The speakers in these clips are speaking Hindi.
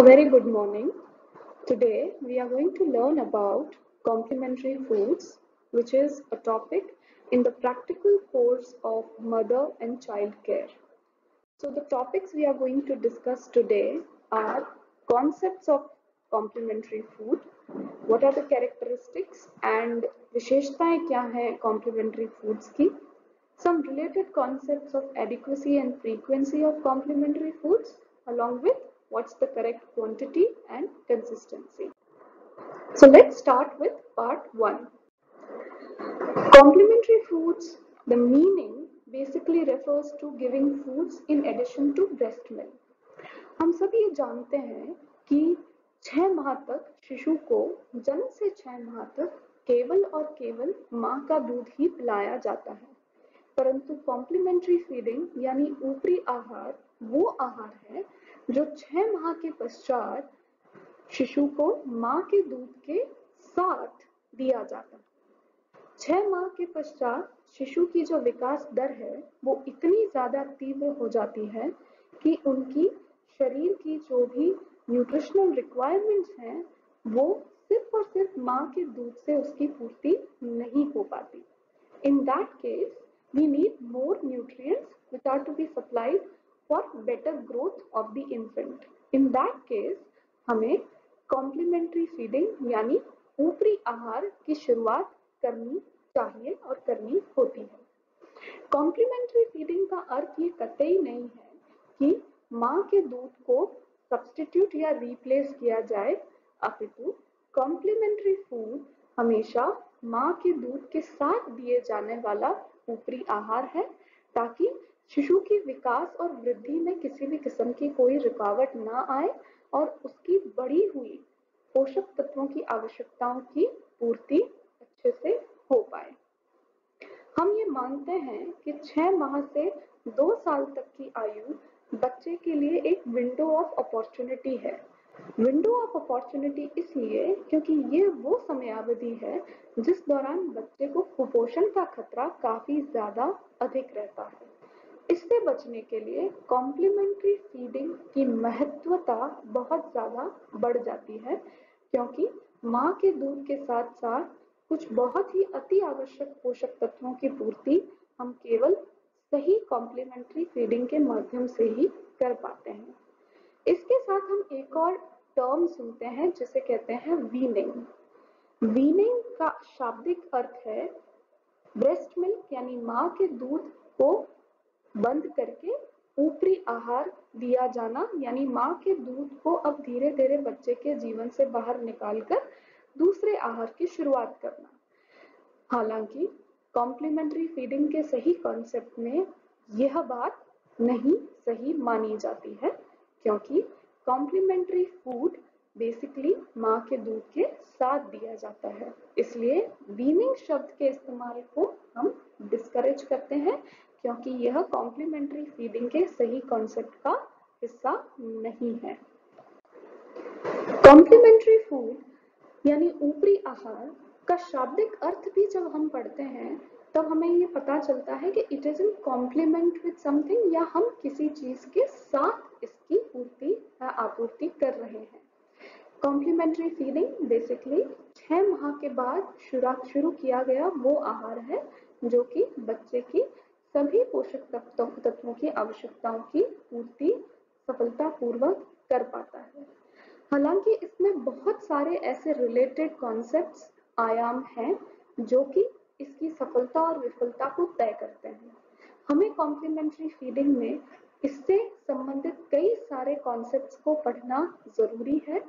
A very good morning. Today we are going to learn about complementary foods, which is a topic in the practical course of mother and child care. So the topics we are going to discuss today are concepts of complementary food, what are the characteristics and विशेषताएं क्या हैं complementary foods की, some related concepts of adequacy and frequency of complementary foods, along with what's the correct quantity and consistency. So let's start with part 1. Complementary foods, the meaning basically refers to giving foods in addition to breast milk. हम सब ये जानते हैं कि 6 माह तक शिशु को जन्म से 6 माह तक केवल और केवल माँ का दूध ही पिलाया जाता है, परंतु कॉम्प्लीमेंट्री फीडिंग यानी ऊपरी आहार वो आहार है जो 6 माह के पश्चात शिशु को माँ के दूध के साथ दिया जाता है। 6 माह के पश्चात शिशु की जो विकास दर है वो इतनी ज्यादा तीव्र हो जाती है कि उनकी शरीर की जो भी न्यूट्रिशनल रिक्वायरमेंट्स हैं वो सिर्फ और सिर्फ माँ के दूध से उसकी पूर्ति नहीं हो पाती। In that case, we need more nutrients which are to be supplied for better growth of the infant. In that case, हमें complementary feeding यानी ऊपरी आहार की शुरुआत करनी चाहिए और करनी होती है। Complementary feeding का अर्थ ये कतई नहीं है कि माँ के दूध को सब्स्टिट्यूट या रिप्लेस किया जाए, अपितु कॉम्प्लीमेंट्री फूड हमेशा माँ के दूध के साथ दिए जाने वाला ऊपरी आहार है ताकि शिशु की विकास और वृद्धि में किसी भी किस्म की कोई रुकावट ना आए और उसकी बढ़ी हुई पोषक तत्वों की आवश्यकताओं की पूर्ति अच्छे से हो पाए। हम ये मानते हैं कि 6 माह से 2 साल तक की आयु बच्चे के लिए एक विंडो ऑफ अपॉर्चुनिटी है। विंडो ऑफ अपॉर्चुनिटी इसलिए क्योंकि ये वो समयावधि है जिस दौरान बच्चे को कुपोषण का खतरा काफी ज्यादा अधिक रहता है। इससे बचने के लिए कॉम्प्लीमेंट्री फीडिंग की महत्वता बहुत ज्यादा बढ़ जाती है, क्योंकि माँ के दूध के साथ साथ कुछ बहुत ही अति आवश्यक पोषक तत्वों की पूर्ति हम केवल सही कॉम्प्लीमेंट्री फीडिंग के माध्यम से ही कर पाते हैं। इसके साथ हम एक और टर्म सुनते हैं जिसे कहते हैं वीनिंग। वीनिंग का शाब्दिक अर्थ है ब्रेस्ट मिल्क यानी माँ के दूध को बंद करके ऊपरी आहार दिया जाना, यानी माँ के दूध को अब धीरे धीरे बच्चे के जीवन से बाहर निकालकर दूसरे आहार की शुरुआत करना। हालांकि कॉम्प्लीमेंट्री फीडिंग के सही कॉन्सेप्ट में यह बात नहीं सही मानी जाती है, क्योंकि कॉम्प्लीमेंट्री फूड बेसिकली माँ के दूध के साथ दिया जाता है। इसलिए वीनिंग शब्द के इस्तेमाल को हम डिस्करेज करते हैं, क्योंकि यह कॉम्प्लीमेंट्री फीडिंग के सही कॉन्सेप्ट का हिस्सा नहीं है। कॉम्प्लीमेंट्री फूड यानी ऊपरी आहार का शाब्दिक अर्थ भी जब हम पढ़ते हैं तब हमें ये पता चलता है कि it is in complement with something, या हम किसी चीज के साथ इसकी पूर्ति या आपूर्ति कर रहे हैं। कॉम्प्लीमेंट्री फीडिंग बेसिकली 6 माह के बाद शुरू किया गया वो आहार है जो कि बच्चे की सभी पोषक तत्वों की आवश्यकताओं की पूर्ति सफलतापूर्वक कर पाता है। हालांकि इसमें बहुत सारे ऐसे रिलेटेड कॉन्सेप्ट्स आयाम हैं जो कि इसकी सफलता और विफलता को तय करते हैं। हमें कॉम्प्लीमेंट्री फीडिंग में इससे संबंधित कई सारे कॉन्सेप्ट्स को पढ़ना जरूरी है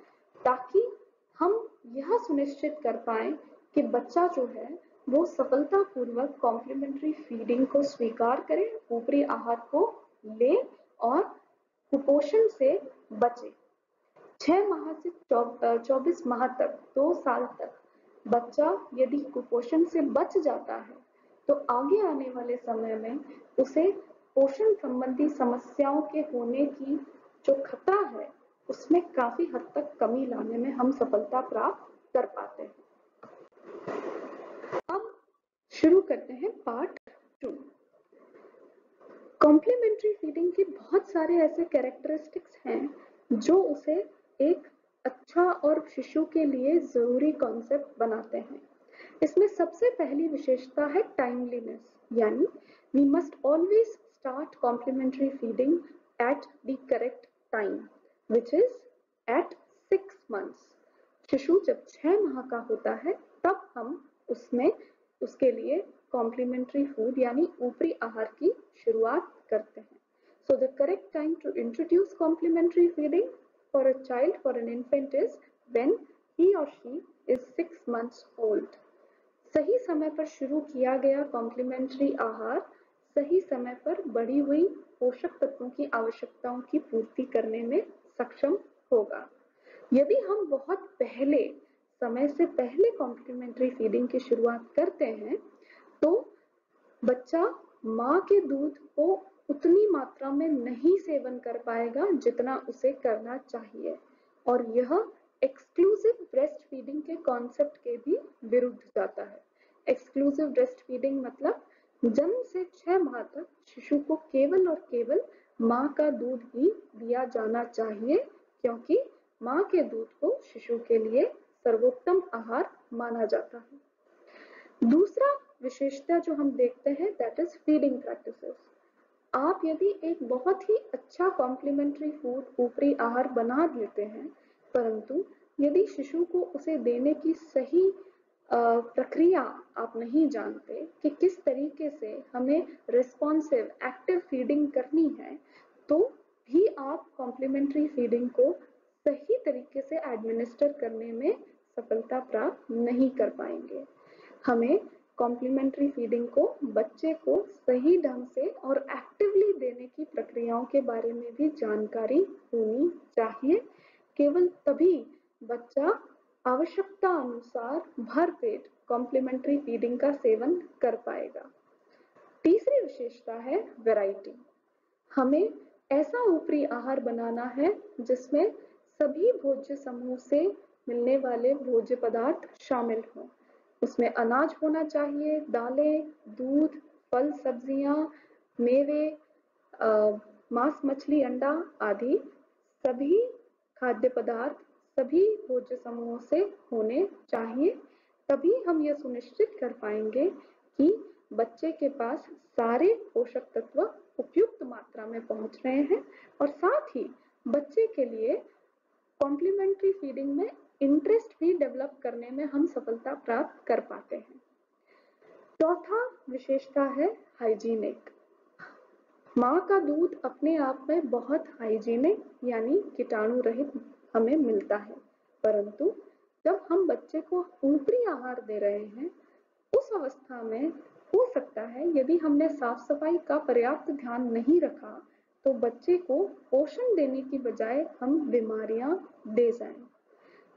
ताकि हम यह सुनिश्चित कर पाएं कि बच्चा जो है वो सफलतापूर्वक कॉम्प्लीमेंट्री फीडिंग को स्वीकार करे, ऊपरी आहार को ले और कुपोषण से बचे। 6 माह से 24 माह तक 2 साल तक बच्चा यदि कुपोषण से बच जाता है तो आगे आने वाले समय में उसे पोषण संबंधी समस्याओं के होने की जो खतरा है उसमें काफी हद तक कमी लाने में हम सफलता प्राप्त कर पाते हैं। अब शुरू करते हैं पार्ट 2। कॉम्प्लीमेंट्री फीडिंग के बहुत सारे ऐसे कैरेक्टरिस्टिक्स हैं जो उसे एक अच्छा और शिशु के लिए जरूरी कॉन्सेप्ट बनाते हैं। इसमें सबसे पहली विशेषता है टाइमलीनेस, यानी we must always start complementary feeding at the correct time, which is at 6 months। शिशु जब 6 माह का होता है तब हम उसमें उसके लिए कॉम्प्लीमेंट्री फूड यानी ऊपरी आहार की शुरुआत करते हैं। So the correct time to introduce complementary feeding for a child, for an infant, is when he or she is 6 months old। सही समय पर शुरू किया गया कॉम्प्लीमेंट्री आहार सही समय पर बढ़ी हुई पोषक तत्वों की आवश्यकताओं की पूर्ति करने में सक्षम होगा। यदि हम बहुत पहले समय से पहले कॉम्प्लीमेंट्री फीडिंग की शुरुआत करते हैं तो बच्चा माँ के दूध को उतनी मात्रा में नहीं सेवन कर पाएगा जितना उसे करना चाहिए, और यह एक्सक्लूसिव ब्रेस्ट फीडिंग के कॉन्सेप्ट के भी विरुद्ध जाता है। एक्सक्लूसिव ब्रेस्ट फीडिंग मतलब जन्म से 6 माह तक शिशु को केवल और केवल माँ का दूध ही दिया जाना चाहिए, क्योंकि माँ के दूध को शिशु के लिए सर्वोत्तम आहार माना जाता है। दूसरा विशेषता जो हम देखते हैं दैट इज फीडिंग प्रैक्टिसेस। आप यदि एक बहुत ही अच्छा कॉम्प्लीमेंट्री फूड ऊपरी आहार बना लेते हैं, परंतु यदि शिशु को उसे देने की सही प्रक्रिया आप नहीं जानते कि किस तरीके से हमें रिस्पॉन्सिव एक्टिव फीडिंग करनी है, तो भी आप कॉम्प्लीमेंट्री फीडिंग को सही तरीके से एडमिनिस्टर करने में सफलता प्राप्त नहीं कर पाएंगे। हमें कॉम्प्लीमेंट्री फीडिंग को बच्चे को सही ढंग से और एक्टिवली देने की प्रक्रियाओं के बारे में भी जानकारी होनी चाहिए। केवल तभी बच्चा आवश्यकता अनुसार भरपेट कॉम्प्लीमेंट्री फीडिंग का सेवन कर पाएगा। तीसरी विशेषता है वैरायटी। हमें ऐसा ऊपरी आहार बनाना है जिसमें सभी भोज्य समूह से मिलने वाले भोज्य पदार्थ शामिल हों। उसमें अनाज होना चाहिए, दालें, दूध, फल, सब्जियां, मेवे, मांस, मछली, अंडा आदि सभी खाद्य पदार्थ सभी भोज्य समूहों से होने चाहिए। तभी हम यह सुनिश्चित कर पाएंगे कि बच्चे के पास सारे पोषक तत्व उपयुक्त मात्रा में पहुंच रहे हैं और साथ ही बच्चे के लिए कॉम्प्लीमेंट्री फीडिंग में इंटरेस्ट भी डेवलप करने में हम सफलता प्राप्त कर पाते हैं। चौथा विशेषता है हाइजीनिक। माँ का दूध अपने आप में बहुत हाइजीनिक यानी कीटाणु रहित हमें मिलता है, परंतु जब हम बच्चे को ऊपरी आहार दे रहे हैं उस अवस्था में हो सकता है यदि हमने साफ सफाई का पर्याप्त ध्यान नहीं रखा तो बच्चे को पोषण देने की बजाय हम बीमारियां दे जाएं।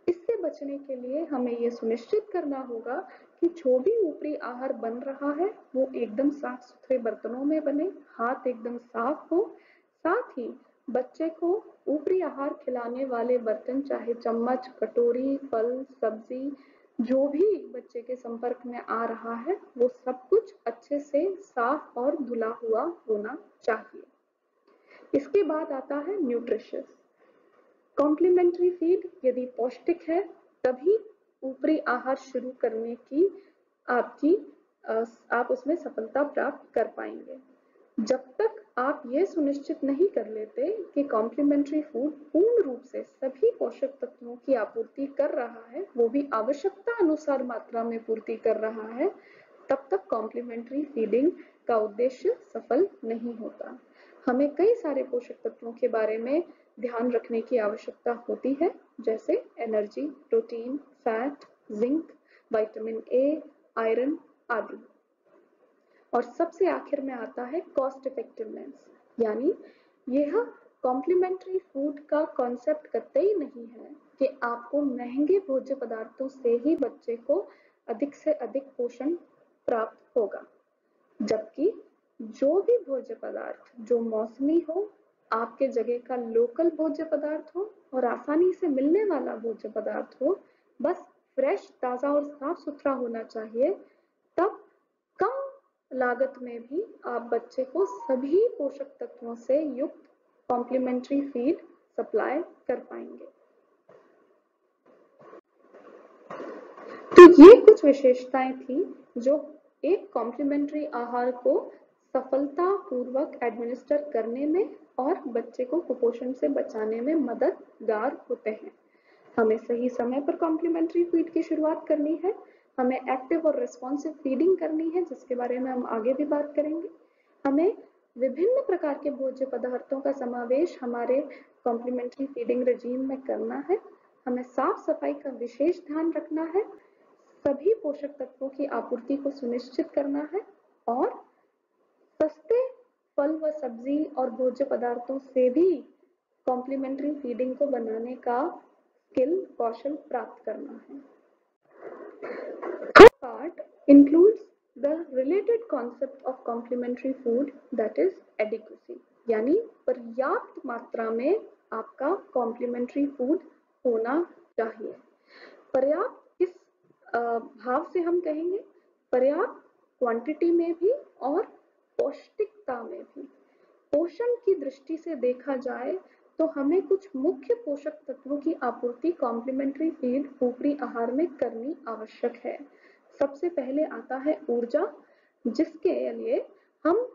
इससे बचने के लिए हमें यह सुनिश्चित करना होगा कि जो भी ऊपरी आहार बन रहा है वो एकदम साफ सुथरे बर्तनों में बने, हाथ एकदम साफ हो। साथ ही बच्चे को ऊपरी आहार खिलाने वाले बर्तन चाहे चम्मच, कटोरी, फल, सब्जी जो भी बच्चे के संपर्क में आ रहा है वो सब कुछ अच्छे से साफ और धुला हुआ होना चाहिए। इसके बाद आता है न्यूट्रिशियस। कॉम्प्लीमेंट्री फीड यदि पौष्टिक है तभी ऊपरी आहार शुरू करने की आप उसमें सफलता प्राप्त कर पाएंगे। जब तक आप ये सुनिश्चित नहीं कर लेते कि कॉम्प्लीमेंट्री फूड पूर्ण रूप से सभी पोषक तत्वों की आपूर्ति कर रहा है, वो भी आवश्यकता अनुसार मात्रा में पूर्ति कर रहा है, तब तक कॉम्प्लीमेंट्री फीडिंग का उद्देश्य सफल नहीं होता। हमें कई सारे पोषक तत्वों के बारे में ध्यान रखने की आवश्यकता होती है, जैसे energy, protein, fat, zinc, vitamin A, iron आदि। और सबसे आखिर में आता है कॉस्ट इफेक्टिवनेस, यानी यह कॉम्प्लीमेंट्री फूड का कॉन्सेप्ट कतई नहीं है कि आपको महंगे भोज्य पदार्थों से ही बच्चे को अधिक से अधिक पोषण प्राप्त होगा, जबकि जो भी भोज्य पदार्थ जो मौसमी हो, आपके जगह का लोकल भोज्य पदार्थ हो और आसानी से मिलने वाला भोज्य पदार्थ हो, बस फ्रेश, ताजा और साफ सुथरा होना चाहिए, तब कम लागत में भी आप बच्चे को सभी पोषक तत्वों से युक्त कॉम्प्लीमेंट्री फीड सप्लाई कर पाएंगे। तो ये कुछ विशेषताएं थी जो एक कॉम्प्लीमेंट्री आहार को सफलतापूर्वक एडमिनिस्टर करने में और बच्चे को कुपोषण से बचाने में मददगार होते हैं। हमें सही समय पर कॉम्प्लीमेंट्री फीड की शुरुआत करनी है, हमें एक्टिव और रिस्पॉन्सिव फीडिंग करनी है, जिसके बारे में हम आगे भी बात करेंगे। हमें विभिन्न प्रकार के भोज्य पदार्थों का समावेश हमारे कॉम्प्लीमेंट्री फीडिंग रेजीम में करना है। हमें साफ सफाई का विशेष ध्यान रखना है, सभी पोषक तत्वों की आपूर्ति को सुनिश्चित करना है और सस्ते फल व सब्जी और भोज्य पदार्थों से भी कॉम्प्लीमेंट्री फीडिंग को बनाने का कौशल प्राप्त करना है। Third part includes the related concept of complementary food, that is adequacy, यानी पर्याप्त मात्रा में आपका कॉम्प्लीमेंट्री फूड होना चाहिए। पर्याप्त किस भाव से हम कहेंगे? पर्याप्त क्वांटिटी में भी और पौष्टिकता में भी। पोषण की दृष्टि से देखा जाए तो हमें कुछ मुख्य पोषक तत्वों की आपूर्ति कॉम्प्लीमेंट्री फीड ऊपरी आहार में करनी आवश्यक है। सबसे पहले आता है ऊर्जा, जिसके लिए हम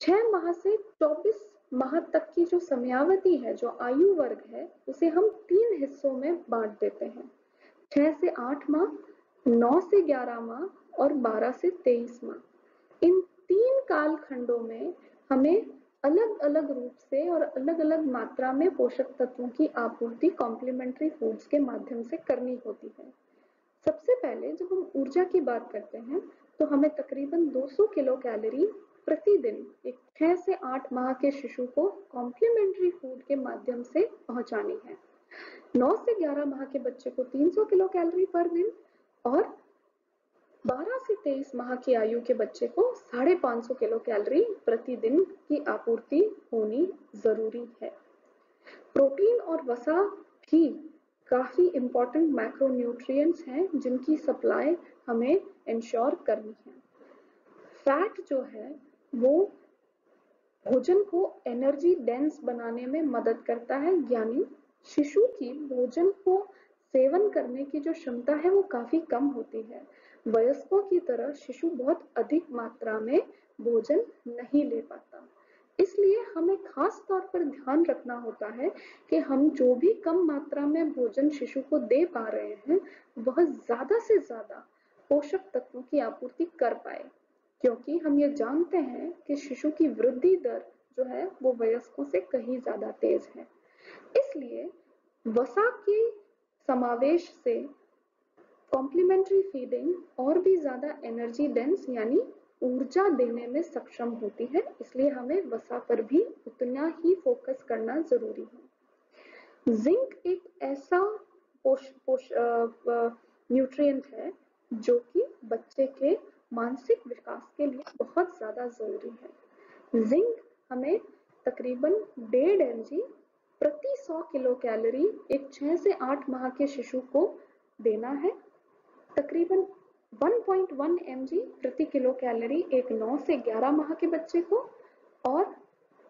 6 माह से 24 माह तक की जो समयावधि है, जो आयु वर्ग है, उसे हम 3 हिस्सों में बांट देते हैं। 6 से 8 माह, 9 से 11 माह और 12 से 23 माह। इन 3 काल खंडों में हमें अलग अलग रूप से और अलग अलग मात्रा में पोषक तत्वों की आपूर्ति कॉम्प्लीमेंट्री फूड्स के माध्यम से करनी होती है। सबसे पहले जब हम ऊर्जा की बात करते हैं तो हमें तकरीबन 200 किलो कैलोरी प्रतिदिन एक 6 से 8 माह के शिशु को कॉम्प्लीमेंट्री फूड के माध्यम से पहुंचानी है। 9 से 11 माह के बच्चे को 300 किलो कैलोरी पर दिन और 12 से 23 माह की आयु के बच्चे को 550 किलो कैलोरी प्रतिदिन की आपूर्ति होनी जरूरी है। प्रोटीन और वसा भी काफी इंपॉर्टेंट मैक्रोन्यूट्रिएंट्स हैं जिनकी सप्लाई हमें इंश्योर करनी है। फैट जो है वो भोजन को एनर्जी डेंस बनाने में मदद करता है, यानी शिशु की भोजन को सेवन करने की जो क्षमता है वो काफी कम होती है। वयस्कों की तरह शिशु बहुत अधिक मात्रा में भोजन नहीं ले पाता, इसलिए हमें खास तौर पर ध्यान रखना होता है कि हम जो भी कम मात्रा में भोजन शिशु को दे पा रहे हैं वह ज्यादा से ज्यादा पोषक तत्वों की आपूर्ति कर पाए, क्योंकि हम ये जानते हैं कि शिशु की वृद्धि दर जो है वो वयस्कों से कहीं ज्यादा तेज है। इसलिए वसा के समावेश से कॉम्प्लीमेंट्री फीडिंग और भी ज्यादा एनर्जी डेंस यानी ऊर्जा देने में सक्षम होती है, इसलिए हमें वसा पर भी उतना ही फोकस करना जरूरी है। जिंक एक ऐसा न्यूट्रिएंट है जो कि बच्चे के मानसिक विकास के लिए बहुत ज्यादा जरूरी है। जिंक हमें तकरीबन 1.5 mg प्रति 100 किलो कैलोरी एक 6 से 8 माह के शिशु को देना है। तकरीबन 1.1 mg प्रति किलो कैलोरी एक 9 से 11 माह के बच्चे को और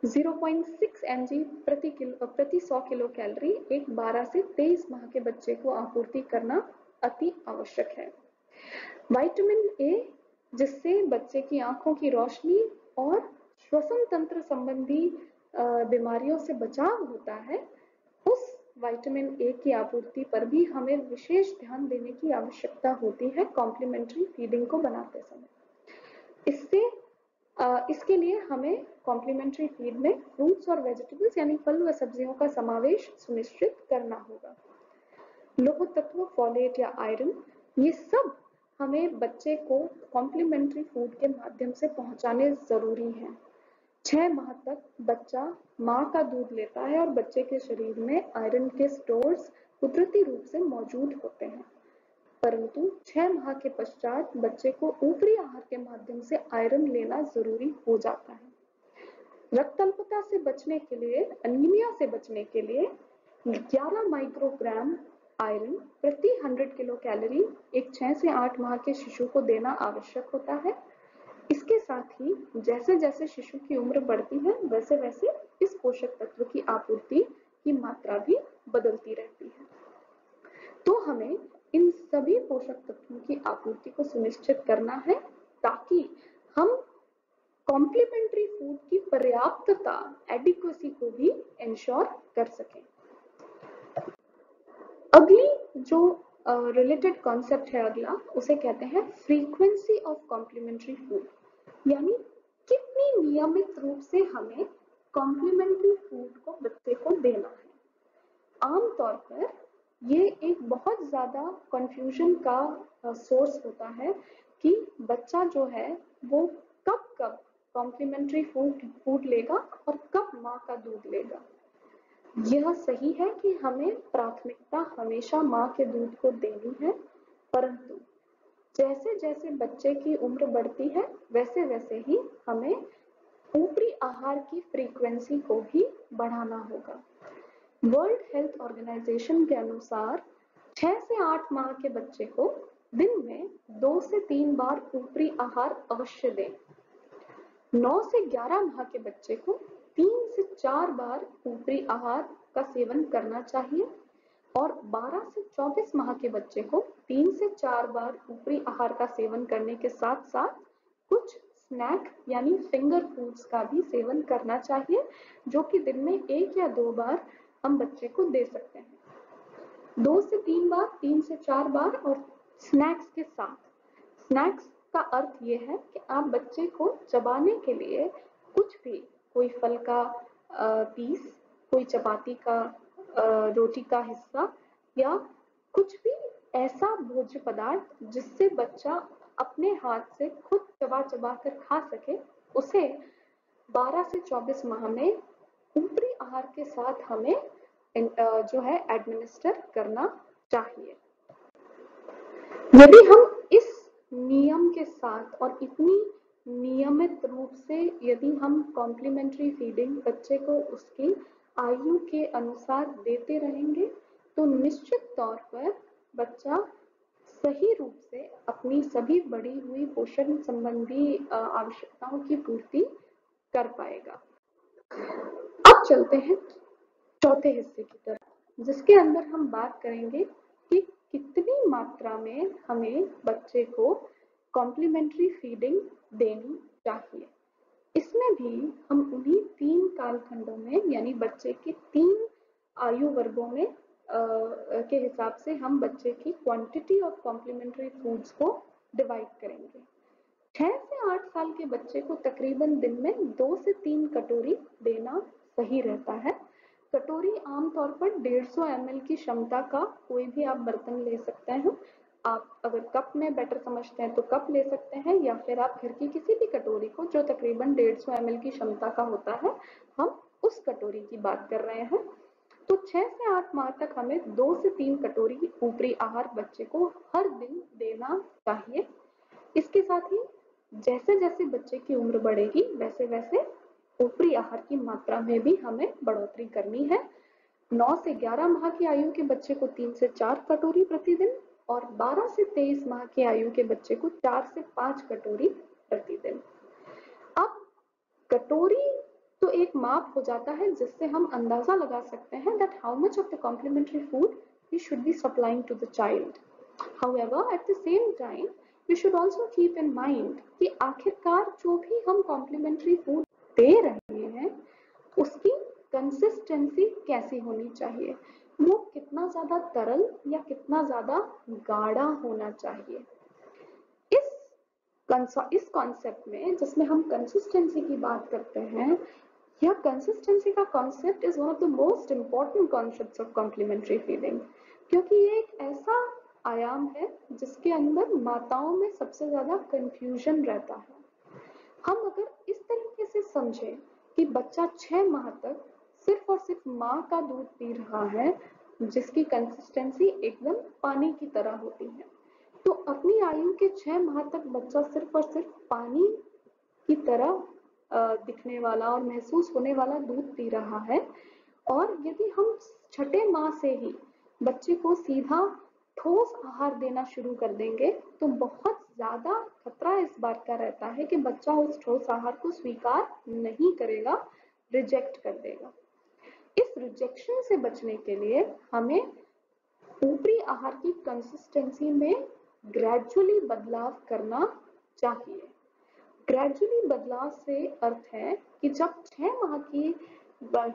0.6 mg प्रति 100 किलो कैलोरी एक 12 से 23 माह के बच्चे को आपूर्ति करना अति आवश्यक है। विटामिन ए, जिससे बच्चे की आंखों की रोशनी और श्वसन तंत्र संबंधी बीमारियों से बचाव होता है, उस विटामिन ए की आपूर्ति पर भी हमें विशेष ध्यान देने की आवश्यकता होती है कॉम्प्लीमेंट्री फीडिंग को बनाते समय। इसके लिए हमें कॉम्प्लीमेंट्री फीड में फ्रूट्स और वेजिटेबल्स यानी फल व सब्जियों का समावेश सुनिश्चित करना होगा। लौह तत्व, फोलेट या आयरन, ये सब हमें बच्चे को कॉम्प्लीमेंट्री फूड के माध्यम से पहुंचाने जरूरी हैं। 6 माह तक बच्चा माँ का दूध लेता है और बच्चे के शरीर में आयरन के स्टोर्स कुदरती रूप से मौजूद होते हैं, परंतु 6 माह के पश्चात बच्चे को ऊपरी आहार के माध्यम से आयरन लेना जरूरी हो जाता है। रक्त अल्पता से बचने के लिए, अनीमिया से बचने के लिए 11 माइक्रोग्राम आयरन प्रति 100 किलो कैलोरी एक 6 से 8 माह के शिशु को देना आवश्यक होता है। इसके साथ ही जैसे जैसे शिशु की उम्र बढ़ती है वैसे वैसे इस पोषक तत्व की आपूर्ति की मात्रा भी बदलती रहती है। तो हमें इन सभी पोषक पोषक तत्वों की आपूर्ति को सुनिश्चित करना है ताकि हम कॉम्प्लीमेंट्री फूड की पर्याप्तता, एडिक्वेसी को भी इंश्योर कर सकें। अगली जो रिलेटेड कॉन्सेप्ट है अगला, उसे कहते हैं फ्रीक्वेंसी ऑफ कॉम्प्लीमेंट्री फूड, यानी कितनी नियमित रूप से हमें कॉम्प्लीमेंट्री फूड को बच्चे को देना है। आमतौर पर ये एक बहुत ज्यादा कंफ्यूजन का सोर्स होता है कि बच्चा जो है वो कब कब कॉम्प्लीमेंट्री फूड लेगा और कब माँ का दूध लेगा। यह सही है कि हमें प्राथमिकता हमेशा माँ के दूध को देनी है, परंतु जैसे जैसे बच्चे की उम्र बढ़ती है वैसे वैसे ही हमें ऊपरी आहार की फ्रीक्वेंसी को भी बढ़ाना होगा। वर्ल्ड हेल्थ ऑर्गेनाइजेशन के अनुसार 6 से 8 माह के बच्चे को दिन में 2 से 3 बार ऊपरी आहार अवश्य दें। 9 से 11 माह के बच्चे को 3 से 4 बार ऊपरी आहार का सेवन करना चाहिए और 12 से 24 माह के बच्चे को 3 से 4 बार ऊपरी आहार का सेवन करने के साथ साथ कुछ स्नैक यानी फिंगर फूड्स का भी सेवन करना चाहिए, जो कि दिन में 1 या 2 बार हम बच्चे को दे सकते हैं। 2 से 3 बार, 3 से 4 बार और स्नैक्स के साथ। स्नैक्स का अर्थ ये है कि आप बच्चे को चबाने के लिए कुछ भी, कोई फल का पीस, कोई चपाती का रोटी का हिस्सा या कुछ भी ऐसा भोज्य पदार्थ जिससे बच्चा अपने हाथ से खुद चबा चबा कर खा सके, उसे 12 से 24 माह में ऊपरी आहार के साथ हमें जो है एडमिनिस्टर करना चाहिए। यदि हम इस नियम के साथ और इतनी नियमित रूप से यदि हम कॉम्प्लीमेंट्री फीडिंग बच्चे को उसकी आयु के अनुसार देते रहेंगे तो निश्चित तौर पर बच्चा सही रूप से अपनी सभी बढ़ी हुई पोषण संबंधी आवश्यकताओं की पूर्ति कर पाएगा। अब चलते हैं चौथे हिस्से की तरफ, जिसके अंदर हम बात करेंगे कि कितनी मात्रा में हमें बच्चे को कॉम्प्लीमेंट्री फीडिंग देनी चाहिए। इसमें भी हम उन्हीं 3 कालखंडों में यानी बच्चे के 3 आयु वर्गों में के हिसाब से हम बच्चे की क्वांटिटी ऑफ कॉम्प्लीमेंट्री फूड्स को डिवाइड करेंगे। 6 से 8 साल के बच्चे को तकरीबन दिन में 2 से 3 कटोरी देना सही रहता है। कटोरी आमतौर पर 150 ml की क्षमता का कोई भी आप बर्तन ले सकते हैं। आप अगर कप में बेटर समझते हैं तो कप ले सकते हैं, या फिर आप घर की किसी भी कटोरी को जो तकरीबन 150 ml की क्षमता का होता है, हम उस कटोरी की बात कर रहे हैं। तो 6 से 8 माह तक हमें 2 से 3 कटोरी ऊपरी आहार बच्चे को हर दिन देना चाहिए। इसके साथ ही जैसे जैसे बच्चे की उम्र बढ़ेगी वैसे वैसे ऊपरी आहार की मात्रा में भी हमें बढ़ोतरी करनी है। 9 से 11 माह की आयु के बच्चे को 3 से 4 कटोरी प्रतिदिन और 12 से 23 माह की आयु के बच्चे को 4 से 5 कटोरी प्रतिदिन। अब कटोरी तो एक माप हो जाता है जिससे हम अंदाजा लगा सकते हैं that how much of the complementary food we should be supplying to the child. However, at the same time, we should also keep in mind कि आखिरकार जो भी हम कॉम्प्लीमेंट्री फूड दे रहे हैं उसकी कंसिस्टेंसी कैसी होनी चाहिए, वो कितना ज्यादा तरल या कितना ज्यादा गाढ़ा होना चाहिए। इस कॉन्सेप्ट में जिसमें हम कंसिस्टेंसी की बात करते हैं, यह कंसिस्टेंसी का concept is one of the most important concepts of complementary feeding, क्योंकि ये एक ऐसा आयाम है जिसके अंदर माताओं में सबसे ज्यादा कंफ्यूजन रहता है। हम अगर इस तरीके से समझें कि बच्चा 6 माह तक सिर्फ और सिर्फ माँ का दूध पी रहा है जिसकी कंसिस्टेंसी एकदम पानी की तरह होती है, तो अपनी आयु के 6 माह तक बच्चा सिर्फ और सिर्फ पानी की तरह दिखने वाला और महसूस होने वाला दूध पी रहा है, और यदि हम 6ठे माह से ही बच्चे को सीधा ठोस आहार देना शुरू कर देंगे तो बहुत ज्यादा खतरा इस बात का रहता है कि बच्चा उस ठोस आहार को स्वीकार नहीं करेगा, रिजेक्ट कर देगा। इस रिजेक्शन से बचने के लिए हमें ऊपरी आहार की कंसिस्टेंसी में ग्रेजुअली बदलाव करना चाहिए। ग्रेजुअली बदलाव से अर्थ है कि जब 6 माह की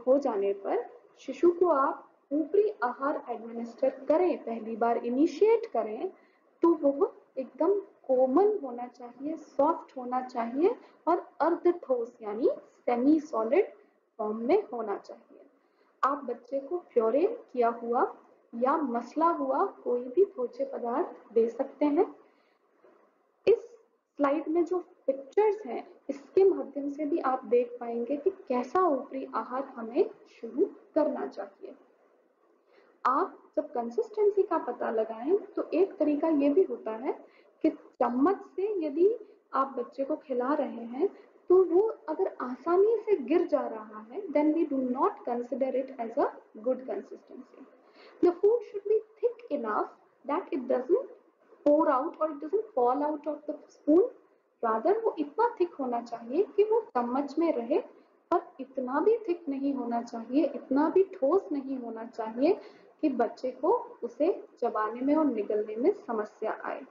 हो जाने पर शिशु को आप ऊपरी आहार एडमिनिस्टर करें, पहली बार इनिशिएट करें, तो वो एकदम कोमल होना चाहिए, सॉफ्ट होना चाहिए और अर्ध ठोस यानी सेमी सॉलिड फॉर्म में होना चाहिए। आप बच्चे को प्योरे किया हुआ या मसला हुआ कोई भी भोज्य पदार्थ दे सकते हैं। इस स्लाइड में जो पिक्चर्स हैं, इसके माध्यम से भी आप देख पाएंगे कि कैसा ऊपरी आहार हमें शुरू करना चाहिए। आप जब कंसिस्टेंसी का पता लगाएं तो एक तरीका ये भी होता है कि चम्मच से यदि आप बच्चे को खिला रहे हैं तो वो अगर आसानी से गिर जा रहा है, then we do not consider it as a good consistency. The food should be thick enough that it doesn't pour out or it doesn't fall out of the spoon. Rather वो इतना थिक होना चाहिए कि वो चम्मच में रहे, पर इतना भी थिक नहीं होना चाहिए, इतना भी ठोस नहीं होना चाहिए कि बच्चे को उसे चबाने में और निगलने में समस्या आए।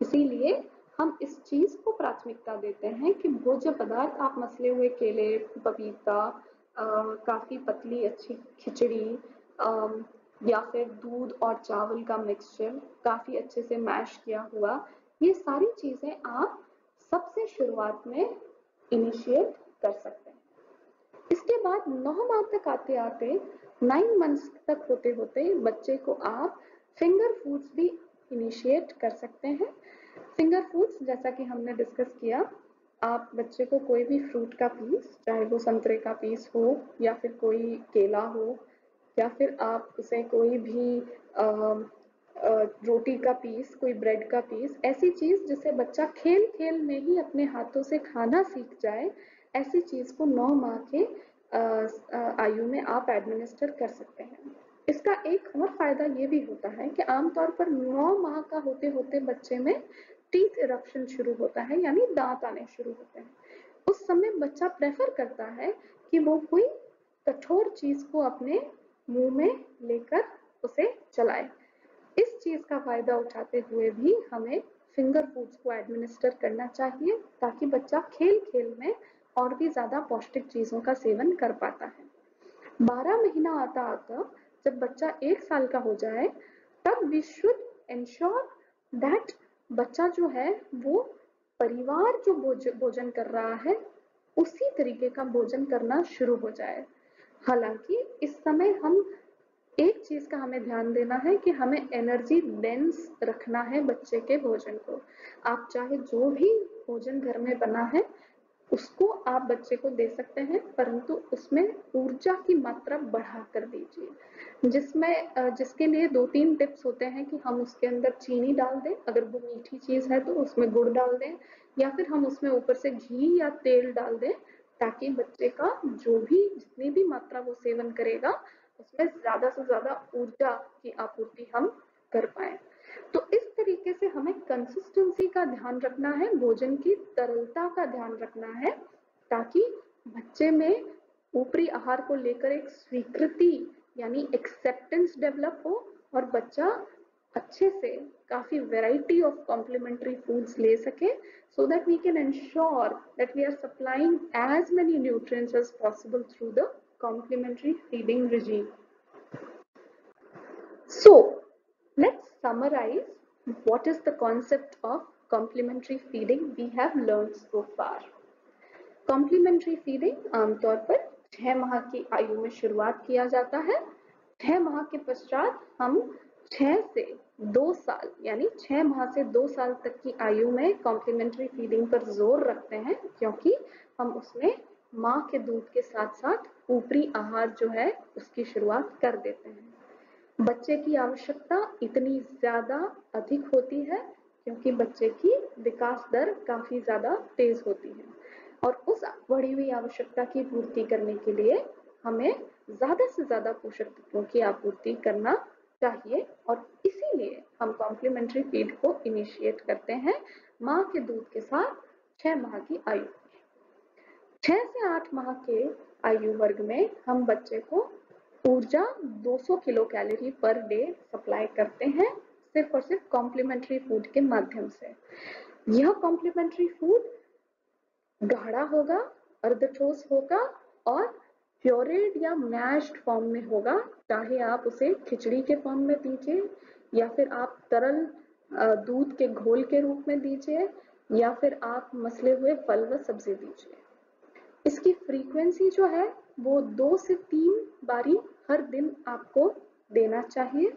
इसीलिए हम इस चीज को प्राथमिकता देते हैं कि भोज्य पदार्थ आप मसले हुए केले, पपीता, काफी पतली अच्छी खिचड़ी या फिर दूध और चावल का मिक्सचर काफी अच्छे से मैश किया हुआ, ये सारी चीजें आप सबसे शुरुआत में इनिशिएट कर सकते हैं। इसके बाद 9 माह तक आते आते 9 मंथ्स तक होते होते बच्चे को आप फिंगर फूड्स भी इनिशिएट कर सकते हैं। फिंगर फूड्स जैसा कि हमने डिस्कस किया, आप बच्चे को कोई भी फ्रूट का पीस, चाहे वो संतरे का पीस हो या फिर कोई केला हो या फिर आप उसे कोई भी रोटी का पीस, कोई ब्रेड का पीस, ऐसी चीज जिसे बच्चा खेल खेल में ही अपने हाथों से खाना सीख जाए, ऐसी चीज को 9 माह के आयु में आप एडमिनिस्टर कर सकते हैं। इसका एक और फायदा ये भी होता है कि आमतौर पर 9 माह का होते होते बच्चे में टीथ इरप्शन शुरू होता है, यानी दांत आने शुरू होते हैं। उस समय बच्चा प्रेफर करता है कि वो कोई कठोर चीज को अपने मुंह में लेकर उसे चलाए। इस चीज का फायदा उठाते हुए भी हमें फिंगर फूड्स को एडमिनिस्टर करना चाहिए, ताकि बच्चा खेल खेल में और भी ज्यादा पौष्टिक चीजों का सेवन कर पाता है। 12 महीना आता आता जब बच्चा 1 साल का हो जाए, तब वी शुड एंश्योर दैट बच्चा जो है वो परिवार जो भोजन कर रहा है उसी तरीके का भोजन करना शुरू हो जाए। हालांकि इस समय हम एक चीज का हमें ध्यान देना है कि हमें एनर्जी डेंस रखना है बच्चे के भोजन को। आप चाहे जो भी भोजन घर में बना है उसको आप बच्चे को दे सकते हैं, परंतु उसमें ऊर्जा की मात्रा बढ़ा कर दीजिए, जिसके लिए 2-3 टिप्स होते हैं कि हम उसके अंदर चीनी डाल दें, अगर वो मीठी चीज है तो उसमें गुड़ डाल दें, या फिर हम उसमें ऊपर से घी या तेल डाल दें, ताकि बच्चे का जो भी जितनी भी मात्रा वो सेवन करेगा उसमें ज्यादा से ज्यादा ऊर्जा की आपूर्ति हम कर पाए। तो इस तरीके से हमें कंसिस्टेंसी का ध्यान रखना है, भोजन की तरलता का ध्यान रखना है, ताकि बच्चे में ऊपरी आहार को लेकर एक स्वीकृति यानी एक्सेप्टेंस डेवलप हो और बच्चा अच्छे से काफी वैरायटी ऑफ कॉम्प्लीमेंट्री फूड्स ले सके, so that we can ensure that we are supplying as many nutrients as possible through the complementary feeding regime. So let's summarize what is the concept of complementary feeding we have learned so far. Complementary feeding आमतौर पर 6 माह की आयु में शुरुआत किया जाता है। 6 माह के पश्चात हम 6 से 2 साल यानी 6 माह से 2 साल तक की आयु में कॉम्प्लीमेंट्री फीडिंग पर जोर रखते हैं, क्योंकि हम उसमें माँ के दूध के साथ साथ ऊपरी आहार जो है उसकी शुरुआत कर देते हैं। बच्चे की आवश्यकता इतनी ज्यादा अधिक होती है क्योंकि बच्चे की विकास दर काफी ज्यादा तेज होती है, और उस बढ़ी हुई आवश्यकता की पूर्ति करने के लिए हमें ज्यादा से ज्यादा पोषक तत्वों की आपूर्ति करना चाहिए, और इसीलिए हम कॉम्प्लीमेंट्री फीड को इनिशिएट करते हैं माँ के दूध के साथ 6 माह की आयु। 6 से 8 माह के आयु वर्ग में हम बच्चे को ऊर्जा 200 kilo calorie per day supply करते हैं सिर्फ और सिर्फ कॉम्प्लीमेंट्री फूड के माध्यम से। यह कॉम्प्लीमेंट्री फूड गाढ़ा होगा, अर्धठोस होगा और प्योरेड या मैश्ड फॉर्म में होगा, चाहे आप उसे खिचड़ी के फॉर्म में दीजिए या फिर आप तरल दूध के घोल के रूप में दीजिए या फिर आप मसले हुए फल व सब्जी दीजिए। इसकी फ्रीक्वेंसी जो है वो 2 से 3 बारी हर दिन आपको देना चाहिए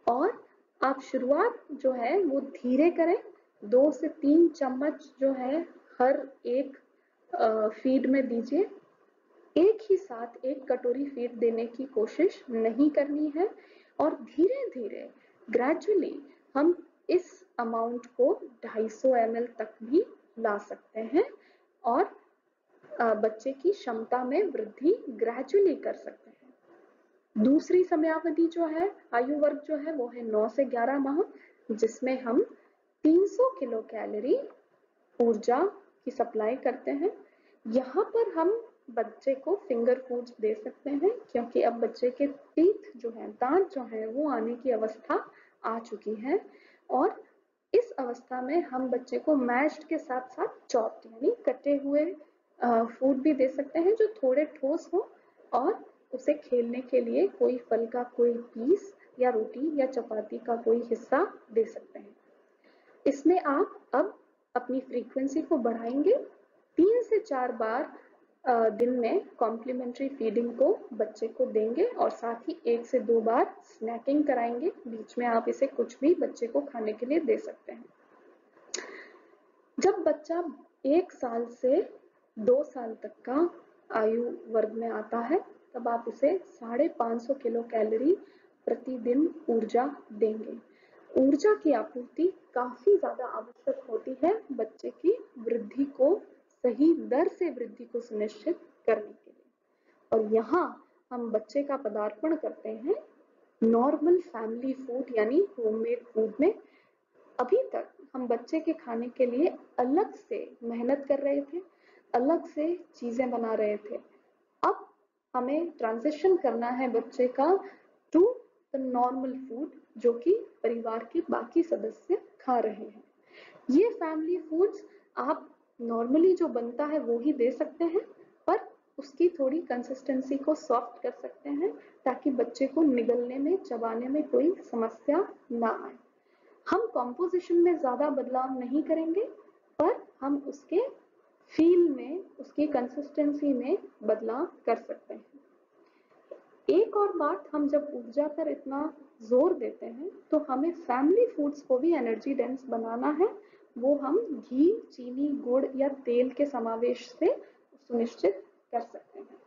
और आप शुरुआत जो है वो धीरे करें। 2 से 3 चम्मच जो है हर एक फीड में दीजिए। एक ही साथ एक कटोरी फीड देने की कोशिश नहीं करनी है और धीरे धीरे ग्रेजुअली हम इस अमाउंट को 250 ml तक भी ला सकते हैं और बच्चे की क्षमता में वृद्धि ग्रेजुअली कर सकते हैं। दूसरी समयावधि जो है, आयु वर्ग जो है वो है 9 से 11 माह, जिसमें हम 300 किलो कैलोरी ऊर्जा की सप्लाई करते हैं। यहाँ पर हम बच्चे को फिंगर फूड्स दे सकते हैं क्योंकि अब बच्चे के टीथ जो है, दांत जो है वो आने की अवस्था आ चुकी है और इस अवस्था में हम बच्चे को मैश्ड के साथ साथ चॉप्ड यानी कटे हुए फूड भी दे सकते हैं जो थोड़े ठोस हो और उसे खेलने के लिए कोई फल का कोई पीस या रोटी या चपाती का कोई हिस्सा दे सकते हैं। इसमें आप अब अपनी फ्रीक्वेंसी को बढ़ाएंगे, 3 से 4 बार दिन में कॉम्प्लीमेंट्री फीडिंग को बच्चे को देंगे और साथ ही 1 से 2 बार स्नैकिंग कराएंगे। बीच में आप इसे कुछ भी बच्चे को खाने के लिए दे सकते हैं। जब बच्चा 1 साल से 2 साल तक का आयु वर्ग में आता है तब आप उसे 550 किलो कैलोरी प्रतिदिन ऊर्जा देंगे। ऊर्जा की आपूर्ति काफी ज्यादा आवश्यक होती है बच्चे की वृद्धि को, सही दर से वृद्धि को सुनिश्चित करने के लिए। और यहाँ हम बच्चे का पदार्पण करते हैं नॉर्मल फैमिली फूड यानी होममेड फूड में। अभी तक हम बच्चे के खाने के लिए अलग से मेहनत कर रहे थे, अलग से चीजें बना रहे थे। अब हमें ट्रांजिशन करना है बच्चे का टू द नॉर्मल फूड जो कि परिवार के बाकी सदस्य खा रहे हैं। ये फैमिली फूड्स आप नॉर्मली जो बनता है वो ही दे सकते हैं, पर उसकी थोड़ी कंसिस्टेंसी को सॉफ्ट कर सकते हैं ताकि बच्चे को निगलने में, चबाने में कोई समस्या ना आए। हम कॉम्पोजिशन में ज्यादा बदलाव नहीं करेंगे, पर हम उसके फील में, उसकी कंसिस्टेंसी में बदलाव कर सकते हैं। एक और बात, हम जब ऊर्जा पर इतना जोर देते हैं तो हमें फैमिली फूड्स को भी एनर्जी डेंस बनाना है। वो हम घी, चीनी, गुड़ या तेल के समावेश से सुनिश्चित कर सकते हैं।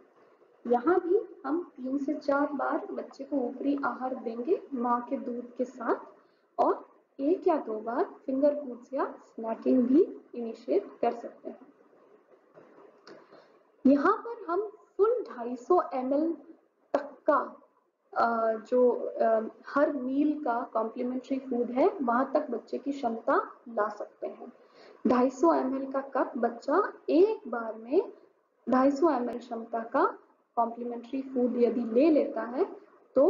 यहाँ भी हम 3 से 4 बार बच्चे को ऊपरी आहार देंगे माँ के दूध के साथ और 1 या 2 बार फिंगर फूड्स या स्नैकिंग भी इनिशिएट कर सकते हैं। यहाँ पर हम फुल 250 ml तक का जो हर मील का कॉम्प्लीमेंट्री फूड है वहां तक बच्चे की क्षमता ला सकते हैं। 250 ml का कप बच्चा एक बार में 250 ml क्षमता का कॉम्प्लीमेंट्री फूड यदि ले लेता है तो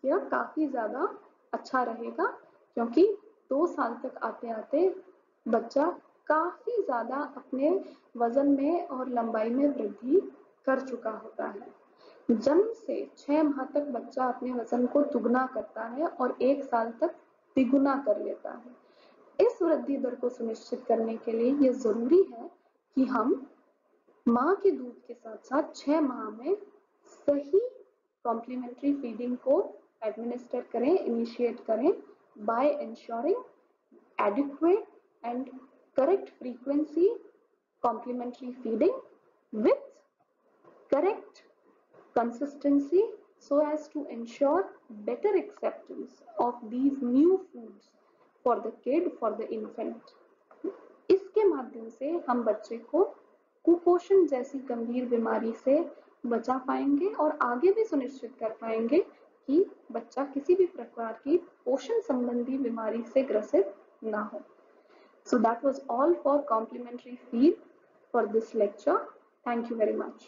यह काफी ज्यादा अच्छा रहेगा, क्योंकि 2 साल तक आते आते बच्चा काफी ज्यादा अपने वजन में और लंबाई में वृद्धि कर चुका होता है। जन्म से 6 माह तक बच्चा अपने वजन को दुगना करता है और 1 साल तक तिगुना कर लेता है। इस वृद्धि दर को सुनिश्चित करने के लिए ये जरूरी है कि हम माँ के दूध के साथ साथ 6 माह में सही कॉम्प्लीमेंट्री फीडिंग को एडमिनिस्टर करें, इनिशिएट करें bye ensuring adequate and correct frequency complementary feeding with correct consistency so as to ensure better acceptance of these new foods for the kid, for the infant. इसके माध्यम से हम बच्चे को कुपोषण जैसी गंभीर बीमारी से बचा पाएंगे और आगे भी सुनिश्चित कर पाएंगे कि बच्चा किसी भी प्रकार की पोषण संबंधी बीमारी से ग्रसित ना हो। So that was all for complimentary feed for this lecture. Thank you very much.